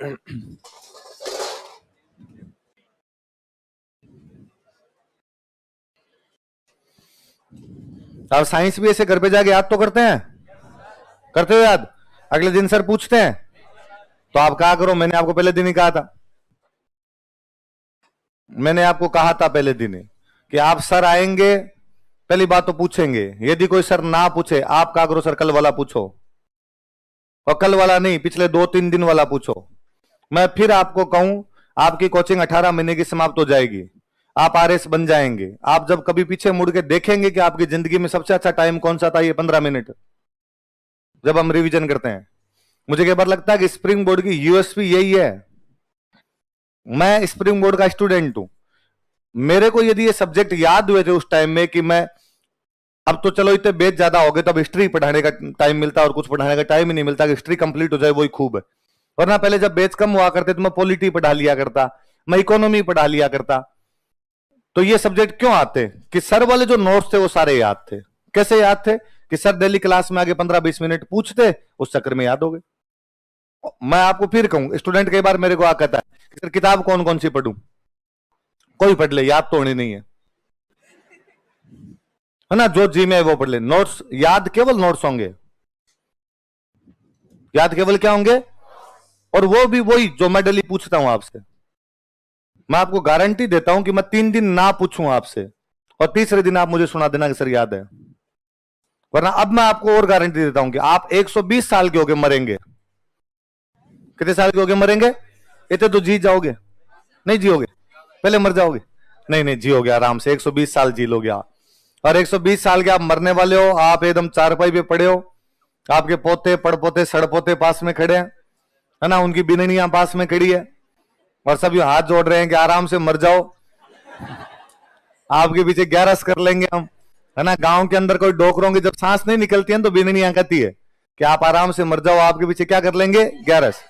आप साइंस भी ऐसे घर पे जाके याद तो करते हैं? करते हो याद? अगले दिन सर पूछते हैं तो आप कहा करो मैंने आपको पहले दिन ही कहा था, मैंने आपको कहा था पहले दिन ही कि आप सर आएंगे, पहली बात तो पूछेंगे। यदि कोई सर ना पूछे आप कहा करो सर कल वाला पूछो, और कल वाला नहीं पिछले 2-3 दिन वाला पूछो। मैं फिर आपको कहूं आपकी कोचिंग 18 महीने की समाप्त हो जाएगी, आप आरएस बन जाएंगे। आप जब कभी पीछे मुड़ के देखेंगे कि आपकी जिंदगी में सबसे अच्छा टाइम कौन सा था, ये 15 मिनट जब हम रिवीजन करते हैं। मुझे कई बार लगता है कि स्प्रिंग बोर्ड की यूएसपी यही है। मैं स्प्रिंग बोर्ड का स्टूडेंट हूं, मेरे को यदि ये सब्जेक्ट याद हुए थे उस टाइम में कि मैं, अब तो चलो इतने बेच ज्यादा हो गए तो अब हिस्ट्री पढ़ाने का टाइम मिलता है और कुछ पढ़ाने का टाइम ही नहीं मिलता कि हिस्ट्री कंप्लीट हो जाए वही खूब है। वरना पहले जब बेच कम हुआ करते तो मैं पॉलिटी पढ़ा लिया करता, मैं इकोनॉमी पढ़ा लिया करता। तो ये सब्जेक्ट क्यों आते कि सर वाले जो नोट्स थे वो सारे याद थे। कैसे याद थे कि सर डेली क्लास में आगे 15-20 मिनट पूछते, उस चक्कर में याद हो गए। मैं आपको फिर कहूं, स्टूडेंट कई बार मेरे को आ कहता है कि सर किताब कौन कौन सी पढ़ूं? कोई पढ़ ले, याद तो होनी नहीं है ना, जो जी में है वो पढ़ ले। नोट्स याद केवल नोट्स होंगे, याद केवल क्या होंगे, और वो भी वही जो मैं डेली पूछता हूं आपसे। मैं आपको गारंटी देता हूं कि मैं 3 दिन ना पूछूं आपसे और तीसरे दिन आप मुझे सुना देना कि सर याद है। वरना अब मैं आपको और गारंटी देता हूं कि आप 120 साल के होके मरेंगे। कितने साल के होके मरेंगे? इतने तो जी जाओगे? नहीं जियोगे, पहले मर जाओगे। नहीं नहीं जियोगे आराम से, 120 साल जी लोगे आप। और 120 साल के आप मरने वाले हो, आप एकदम चारपाई पे पड़े हो, आपके पोते पड़पोते सड़पोते पास में खड़े हैं, है ना, उनकी बिननियां पास में खड़ी है और सभी हाथ जोड़ रहे हैं कि आराम से मर जाओ, आपके पीछे ग्यारस कर लेंगे हम, है ना। गांव के अंदर कोई डोकरों की जब सांस नहीं निकलती है तो बिननियां कहती है कि आप आराम से मर जाओ, आपके पीछे क्या कर लेंगे? ग्यारस।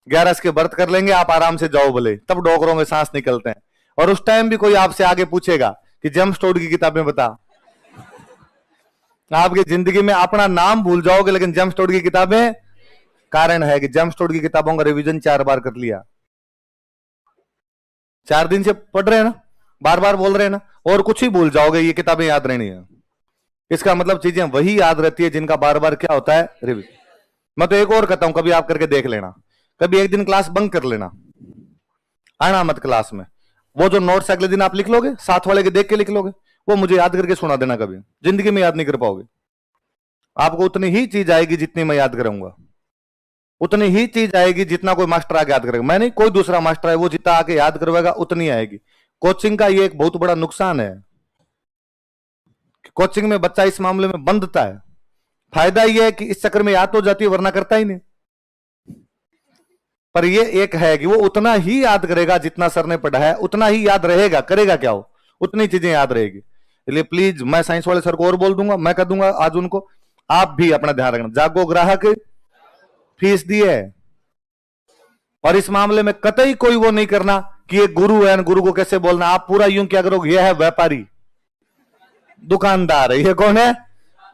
ग्यारस के व्रत कर लेंगे, आप आराम से जाओ बोले, तब डोकरों में सांस निकलते हैं। और उस टाइम भी कोई आपसे आगे पूछेगा कि जेम्स टोड की किताबें बता, आपकी जिंदगी में अपना नाम भूल जाओगे लेकिन जेम्स टोड की किताबें, कारण है कि जेम्स टोड की किताबों का रिवीजन 4 बार कर लिया। 4 दिन से पढ़ रहे हैं ना, बार बार बोल रहे हैं ना, और कुछ ही भूल जाओगे, ये किताबें याद रहनी है। इसका मतलब चीजें वही याद रहती है जिनका बार बार क्या होता है? रिवीजन। मैं तो एक और कहता हूं, कभी आप करके देख लेना, कभी एक दिन क्लास बंक कर लेना, आना मत क्लास में, वो जो नोट्स अगले दिन आप लिख लोगे, साथ वाले के देख के लिख लोगे, वो मुझे याद करके सुना देना। कभी जिंदगी में याद नहीं कर पाओगे। आपको उतनी ही चीज आएगी जितनी मैं याद करूंगा, उतनी ही चीज आएगी जितना कोई मास्टर आके याद करेगा। मैं नहीं, कोई दूसरा मास्टर है वो जितना आके याद करवाएगा उतनी आएगी। कोचिंग का ये एक बहुत बड़ा नुकसान है, कोचिंग में बच्चा इस मामले में बंधता है। फायदा यह है कि इस चक्कर में याद हो जाती है, वरना करता ही नहीं। पर ये एक है कि वो उतना ही याद करेगा जितना सर ने पढ़ा है, उतना ही याद रहेगा, करेगा क्या वो, उतनी चीजें याद रहेगी। इसलिए प्लीज मैं साइंस वाले सर को और बोल दूंगा, मैं कह दूंगा आज उनको, आप भी अपना ध्यान रखना। जागो ग्राहक फीस दिए, और इस मामले में कतई कोई वो नहीं करना कि ये गुरु है, गुरु को कैसे बोलना। आप पूरा यूं क्या करोगे, यह है व्यापारी, दुकानदार है, ये कौन है?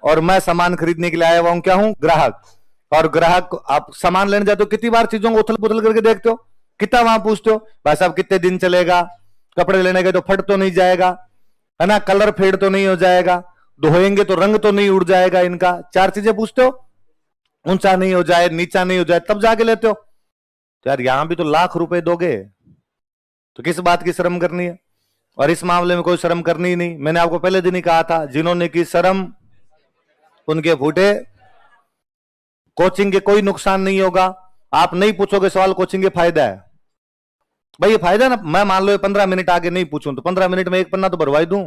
और मैं सामान खरीदने के लिए आया हुआ हूं, क्या हूं? ग्राहक। और ग्राहक, आप सामान लेने जाते हो, कितनी बार चीजों को उथल पुथल करके देखते हो, कितना वहां पूछते हो भाई साहब कितने दिन चलेगा, कपड़े लेने गए तो फट तो नहीं जाएगा, है ना, कलर फेड तो नहीं हो जाएगा, धोएंगे तो रंग तो नहीं उड़ जाएगा इनका, 4 चीजें पूछते हो, ऊंचा नहीं हो जाए, नीचा नहीं हो जाए, तब जाके लेते हो। तो यार यहां भी तो लाख रुपए दोगे, तो किस बात की शर्म करनी है? और इस मामले में कोई शर्म करनी ही नहीं। मैंने आपको पहले दिन ही कहा था, जिन्होंने की शर्म उनके फूटे। कोचिंग के कोई नुकसान नहीं होगा, आप नहीं पूछोगे सवाल, कोचिंग के फायदा है भाई, ये फायदा ना। मैं मान लो 15 मिनट आगे नहीं पूछूं तो 15 मिनट में एक पन्ना तो भरवाई दूं,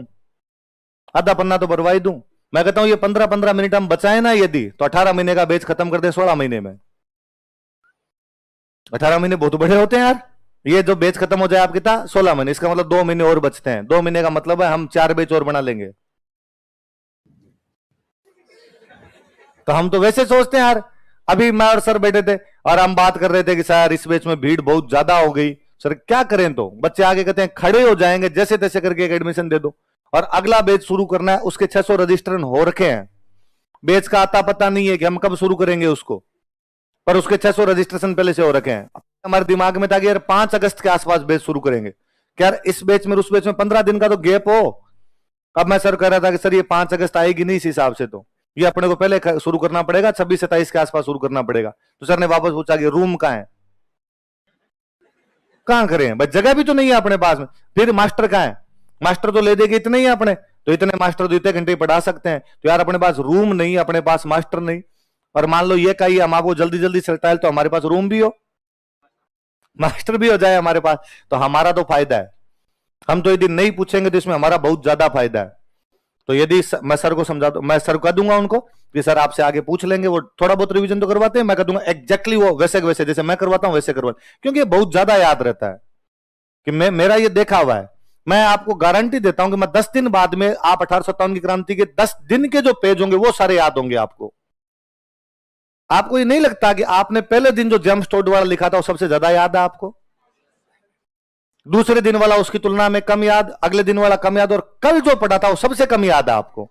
आधा पन्ना तो भरवाई दूं। मैं कहता हूं ये 15-15 मिनट हम बचाए ना यदि, तो 18 महीने का बैच खत्म कर दे 16 महीने में। 18 महीने बहुत बड़े होते हैं यार, ये जो बैच खत्म हो जाए आपके था 16 महीने, इसका मतलब 2 महीने और बचते हैं। 2 महीने का मतलब है हम 4 बैच और बना लेंगे। तो हम तो वैसे सोचते हैं यार, अभी मैं और सर बैठे थे और हम बात कर रहे थे कि सर इस बैच में भीड़ बहुत ज्यादा हो गई, सर क्या करें? तो बच्चे आगे कहते हैं खड़े हो जाएंगे, जैसे तैसे करके एक एडमिशन दे दो, और अगला बैच शुरू करना है, उसके 600 रजिस्ट्रेशन हो रखे हैं, बैच का आता पता नहीं है कि हम कब शुरू करेंगे उसको, पर उसके 600 रजिस्ट्रेशन पहले से हो रखे हैं। हमारे दिमाग में था कि यार 5 अगस्त के आसपास बैच शुरू करेंगे, कि यार इस बैच में उस बैच में 15 दिन का तो गैप हो। अब मैं सर कह रहा था कि सर ये 5 अगस्त आएगी नहीं, इस हिसाब से तो ये अपने को पहले शुरू करना पड़ेगा, 26-27 के आसपास शुरू करना पड़ेगा। तो सर ने वापस पूछा कि रूम कहाँ है, कहां करें भाई, जगह भी तो नहीं है अपने पास में। फिर मास्टर कहाँ है, मास्टर तो ले देंगे इतने ही अपने, तो इतने मास्टर तो इतने घंटे पढ़ा सकते हैं, तो यार अपने पास रूम नहीं, अपने पास मास्टर नहीं। और मान लो ये कही हम आपको जल्दी जल्दी सेटल, तो हमारे पास रूम भी हो, मास्टर भी हो जाए हमारे पास, तो हमारा तो फायदा है। हम तो यदि नहीं पूछेंगे तो इसमें हमारा बहुत ज्यादा फायदा है। तो यदि मैं सर को समझा दू, मैं सर कह दूंगा उनको कि सर आपसे आगे पूछ लेंगे, वो थोड़ा बहुत रिवीजन तो करवाते हैं, मैं कह दूंगा एग्जैक्टली वो वैसे वैसे जैसे मैं करवाता हूं वैसे करवा, क्योंकि ये बहुत ज्यादा याद रहता है कि मेरा ये देखा हुआ है। मैं आपको गारंटी देता हूं कि मैं 10 दिन बाद में आप 1857 की क्रांति के 10 दिन के जो पेज होंगे वो सारे याद होंगे आपको। आपको ये नहीं लगता कि आपने पहले दिन जो जेम्स टोड वाला लिखा था वो सबसे ज्यादा याद है आपको, दूसरे दिन वाला उसकी तुलना में कम याद, अगले दिन वाला कम याद, और कल जो पढ़ा था वो सबसे कम याद है आपको,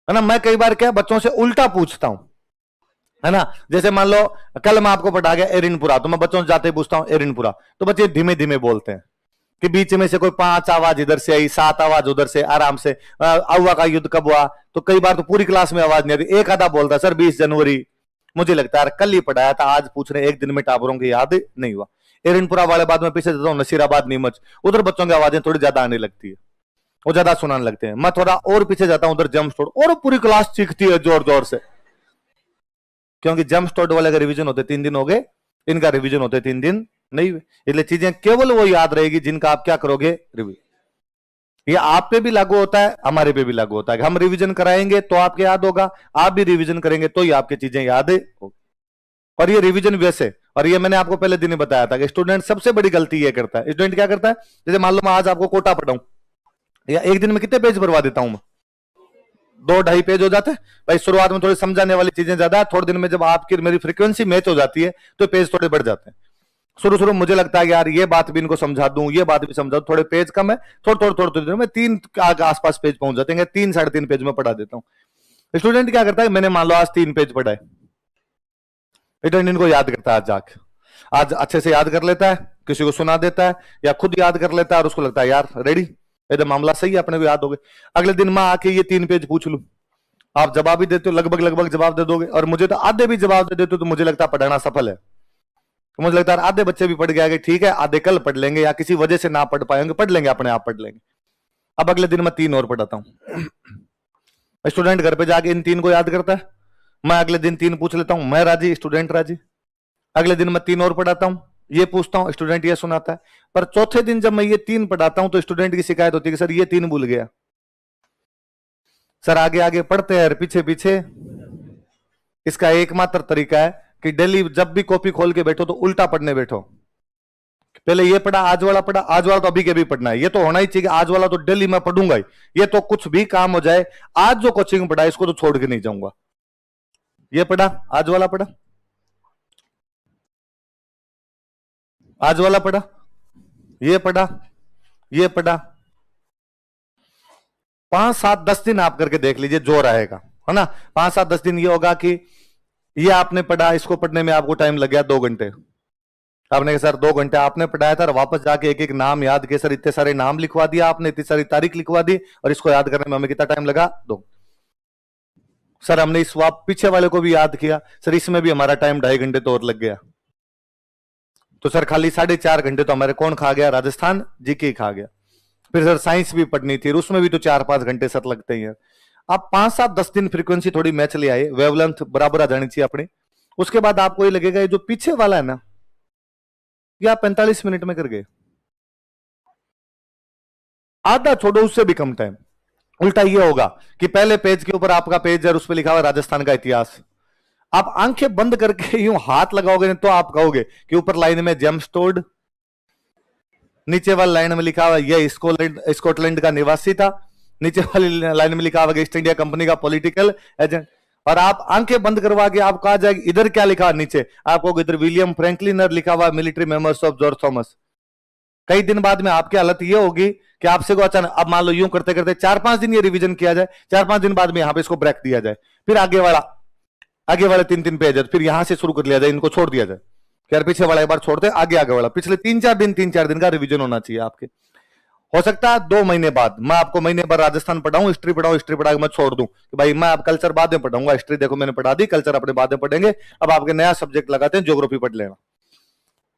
है ना। मैं कई बार क्या बच्चों से उल्टा पूछता हूं, है ना। जैसे मान लो कल मैं आपको पढ़ा गया एरिनपुरा, तो मैं बच्चों से जाते ही पूछता हूं एरिनपुरा, तो बच्चे धीमे धीमे बोलते हैं कि बीच में से कोई 5 आवाज इधर से आई, 7 आवाज उधर से, आराम से। अव्वा का युद्ध कब हुआ, तो कई बार तो पूरी क्लास में आवाज नहीं आती, एक आधा बोलता सर 20 जनवरी। मुझे लगता है कल ही पढ़ाया था, आज पूछ रहे एक दिन में टाबरों की याद नहीं हुआ। एरिनपुरा वाले बाद में पीछे देता हूं नसीराबाद नीमच, उधर बच्चों की आवाजें थोड़ी ज्यादा आने लगती है, वो ज्यादा सुनाने लगते हैं। मैं थोड़ा और पीछे जाता हूं उधर जेम्स टोड, और पूरी क्लास चीखती है जोर जोर से, क्योंकि जेम्स टोड वाले का रिवीजन होते 3 दिन हो गए, इनका रिवीजन होते 3 दिन नहीं हुए। इसलिए चीजें केवल वो याद रहेगी जिनका आप क्या करोगे, रिवीजन। ये आप पे भी लागू होता है, हमारे पे भी लागू होता है। हम रिवीजन कराएंगे तो आपके याद होगा, आप भी रिवीजन करेंगे तो ही आपकी चीजें याद होगी। और ये रिवीजन वैसे, और ये मैंने आपको पहले दिन ही बताया था कि स्टूडेंट सबसे बड़ी गलती ये करता है। स्टूडेंट क्या करता है, जैसे मान लो मैं आज आपको कोटा पढ़ाऊं, या एक दिन में कितने पेज भरवा देता हूं मैं, 2-2.5 पेज हो जाते हैं भाई। शुरुआत में थोड़ी समझाने वाली चीजें ज्यादा है, थोड़े दिन में जब आपकी मेरी फ्रीक्वेंसी मैच हो जाती है तो पेज थोड़े बढ़ जाते हैं। शुरू शुरू मुझे लगता है कि यार ये बात भी इनको समझा दूं, ये बात भी समझा दूं, थोड़े पेज कम है, थोड़े दिन में 3 के आसपास पेज पहुंच जाते हैं, 3-3.5 पेज में पढ़ा देता हूं। स्टूडेंट क्या करता है, मैंने मान लो आज 3 पेज पढ़ाए, स्टूडेंट इनको याद करता है, आज जाके आज अच्छे से याद कर लेता है, किसी को सुना देता है या खुद याद कर लेता है, और उसको लगता है यार रेडी, एकदम मामला सही है, अपने को याद हो गए। अगले दिन मैं आके ये 3 पेज पूछ लूं, आप जवाब भी देते हो, लगभग जवाब दे दोगे, और मुझे तो आधे भी जवाब दे देते हो, तो मुझे लगता है पढ़ाना सफल है। तो मुझे लगता है आधे बच्चे भी पढ़ गए, ठीक है आधे कल पढ़ लेंगे, या किसी वजह से ना पढ़ पाएंगे, पढ़ लेंगे, अपने आप पढ़ लेंगे। अब अगले दिन मैं 3 और पढ़ाता हूं। स्टूडेंट घर पे जाके इन 3 को याद करता है, मैं अगले दिन 3 पूछ लेता हूं, मैं राजी, स्टूडेंट राजी। अगले दिन मैं 3 और पढ़ाता हूं, ये पूछता हूं, स्टूडेंट ये सुनाता है। पर चौथे दिन जब मैं ये 3 पढ़ाता हूं तो स्टूडेंट की शिकायत होती है कि सर ये 3 भूल गया, सर आगे आगे पढ़ते हैं पीछे पीछे। इसका एकमात्र तरीका है कि डेली जब भी कॉपी खोल के बैठो तो उल्टा पढ़ने बैठो। पहले ये पढ़ा, आज वाला पढ़ा, आज वाला तो अभी के भी पढ़ना है, ये तो होना ही चाहिए, आज वाला तो डेली मैं पढ़ूंगा ही, ये तो कुछ भी काम हो जाए, आज जो कोचिंग पढ़ा इसको तो छोड़ के नहीं जाऊंगा। ये पढ़ा, आज वाला पढ़ा, आज वाला पढ़ा, ये पढ़ा, ये पढ़ा, 5-7-10 दिन आप करके देख लीजिए जो रहेगा, है ना। 5-7-10 दिन ये होगा कि ये आपने पढ़ा, इसको पढ़ने में आपको टाइम लग गया 2 घंटे। आपने कहा सर 2 घंटे आपने पढ़ाया था, और वापस जाके एक एक नाम याद किए, सर इतने सारे नाम लिखवा दिया आपने, इतनी सारी तारीख लिखवा दी, और इसको याद करने में हमें कितना टाइम लगा, 2। सर हमने इस पीछे वाले को भी याद किया, सर इसमें भी हमारा टाइम 2.5 घंटे तो और लग गया। तो सर खाली 4.5 घंटे तो हमारे कौन खा गया, राजस्थान जीके खा गया। फिर सर साइंस भी पढ़नी थी, उसमें भी तो 4-5 घंटे सर लगते ही हैं। आप 5-7-10 दिन फ्रीक्वेंसी थोड़ी मैच ले आए, वेवलेंथ बराबर आ जानी चाहिए अपनी। उसके बाद आपको ये लगेगा ये जो पीछे वाला है ना, ये आप 45 मिनट में कर गए, आधा छोड़ो उससे भी कम टाइम। उल्टा ये होगा कि पहले पेज के ऊपर आपका पेज है, उस पर लिखा हुआ राजस्थान का इतिहास, आप आंखें बंद करके यूं हाथ लगाओगे तो आप कहोगे कि ऊपर लाइन में जेम्स टोड, नीचे वाली लाइन में लिखा हुआ ये स्कॉटलैंड का निवासी था, नीचे वाली लाइन में लिखा हुआ ईस्ट इंडिया कंपनी का पॉलिटिकल एजेंट। और आप आंखें बंद करवा के आप कहा जाएगा इधर क्या लिखा, नीचे आपको इधर विलियम फ्रैंकलिन लिखा हुआ, military members of George Thomas. कई दिन बाद में आपकी हालत ये होगी कि आपसे को अचानक, अब मान लो यूं करते करते 4-5 दिन ये रिवीजन किया जाए, 4-5 दिन बाद में यहां पे इसको ब्रेक दिया जाए, फिर आगे वाले 3-3 पेज है, फिर यहां से शुरू कर लिया जाए, इनको छोड़ दिया जाए, यार पीछे वाला एक बार छोड़ते, आगे आगे वाला, पिछले 3-4 दिन का रिवीजन होना चाहिए आपके। हो सकता है 2 महीने बाद मैं आपको महीने भर राजस्थान पढ़ाऊं, हिस्ट्री पढ़ाऊं, हिस्ट्री पढ़ा के मैं छोड़ दूं कि भाई मैं अब कल्चर बाद में पढ़ाऊंगा, हिस्ट्री देखो मैंने पढ़ा दी, कल्चर अपने बाद में पढ़ेंगे, अब आपके नया सब्जेक्ट लगाते हैं, ज्योग्राफी पढ़ लेना।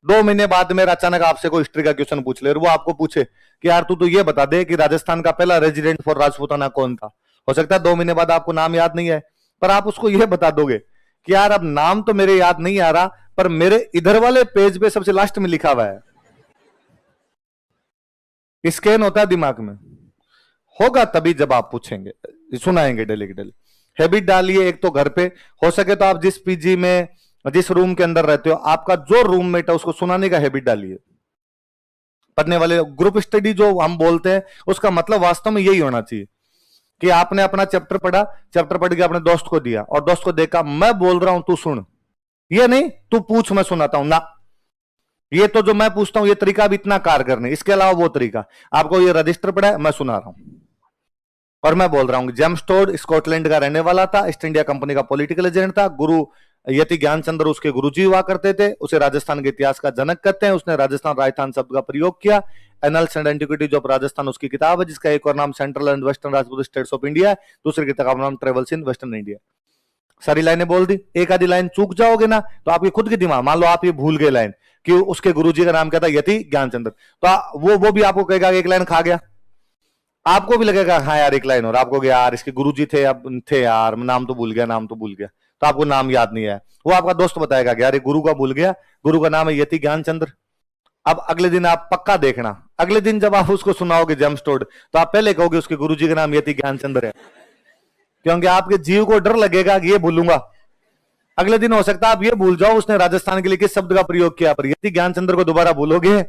2 महीने बाद मेरा अचानक आपसे कोई हिस्ट्री का क्वेश्चन पूछ ले और वो आपको पूछे कि यार तू तो ये बता दे कि राजस्थान का पहला रेजिडेंट फॉर राजपूताना कौन था। हो सकता है 2 महीने बाद आपको नाम याद नहीं है, पर आप उसको ये बता दोगे कि यार अब नाम तो मेरे याद नहीं आ रहा, पर मेरे इधर वाले पेज पे सबसे लास्ट में लिखा हुआ है। स्कैन होता है दिमाग में, होगा तभी जब आप पूछेंगे, सुनाएंगे डेली की डेली। हैबिट डालिए एक तो घर पे, हो सके तो आप जिस पीजी में जिस रूम के अंदर रहते हो आपका जो रूममेट है उसको सुनाने का हैबिट डालिए। पढ़ने वाले ग्रुप स्टडी जो हम बोलते हैं उसका मतलब वास्तव में यही होना चाहिए कि आपने अपना चैप्टर पढ़ा, चैप्टर पढ़ के अपने दोस्त को दिया और दोस्त को देखा मैं बोल रहा हूं तू सुन, ये नहीं तू पूछ मैं सुनाता हूं ना, ये तो जो मैं पूछता हूं ये तरीका अब इतना कारगर नहीं, इसके अलावा वो तरीका। आपको ये रजिस्टर पड़ा है, मैं सुना रहा हूं और मैं बोल रहा हूं जेम्स टोड स्कॉटलैंड का रहने वाला था, ईस्ट इंडिया कंपनी का पॉलिटिकल एजेंट था, गुरु यति ज्ञानचंद्र उसके गुरुजी हुआ करते थे, उसे राजस्थान के इतिहास का जनक कहते हैं, उसने राजस्थान राजस्थान शब्द का प्रयोग किया। Annuls and antiquities of Rajasthan उसकी किताब है, जिसका एक और नाम central and western Rajput states of India है, दूसरी किताब का नाम ट्रेवल्स इन वेस्टर्न इंडिया। सारी लाइनें बोल दी, एक आधी लाइन चूक जाओगे ना तो आपके खुद के दिमाग, मान लो आप ये भूल गए लाइन कि उसके गुरुजी का नाम क्या था, यति ज्ञानचंद्र, तो वो भी आपको कहेगा एक लाइन खा गया, आपको भी लगेगा हाँ यार एक लाइन और, आपको यार इसके गुरुजी थे, अब थे यार नाम तो भूल गया, नाम तो भूल गया, तो आपको नाम याद नहीं है। वो आपका दोस्त बताएगा कि यार ये गुरु का भूल गया, गुरु का नाम है यति ज्ञानचंद्र। अब अगले दिन आप पक्का देखना, अगले दिन जब आप उसको सुनाओगे जेम्स टोड तो आप पहले कहोगे उसके गुरुजी का नाम यति ज्ञानचंद्र है, क्योंकि आपके जीव को डर लगेगा कि ये भूलूंगा। अगले दिन हो सकता है आप ये भूल जाओ उसने राजस्थान के लिए किस शब्द का प्रयोग किया, पर यति ज्ञानचंद्र को दोबारा भूलोगे